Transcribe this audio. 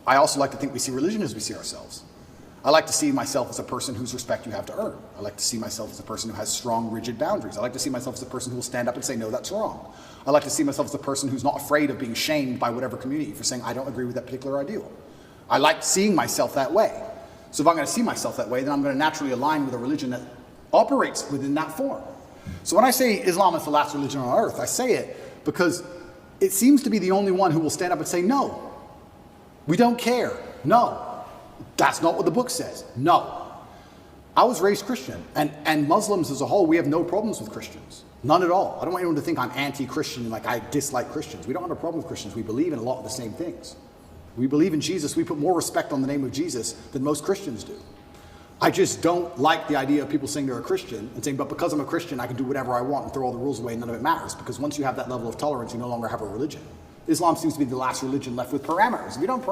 I also like to think we see religion as we see ourselves. I like to see myself as a person whose respect you have to earn. I like to see myself as a person who has strong, rigid boundaries. I like to see myself as a person who will stand up and say, no, that's wrong. I like to see myself as a person who's not afraid of being shamed by whatever community for saying, I don't agree with that particular ideal. I like seeing myself that way. So if I'm going to see myself that way, then I'm going to naturally align with a religion that operates within that form. So when I say Islam is the last religion on earth, I say it because it seems to be the only one who will stand up and say, no, we don't care. No. That's not what the book says. No. I was raised Christian, and Muslims as a whole, we have no problems with Christians. None at all. I don't want anyone to think I'm anti-Christian, like I dislike Christians. We don't have a problem with Christians. We believe in a lot of the same things. We believe in Jesus. We put more respect on the name of Jesus than most Christians do. I just don't like the idea of people saying they're a Christian and saying, but because I'm a Christian, I can do whatever I want and throw all the rules away and none of it matters. Because once you have that level of tolerance, you no longer have a religion. Islam seems to be the last religion left with parameters. If you don't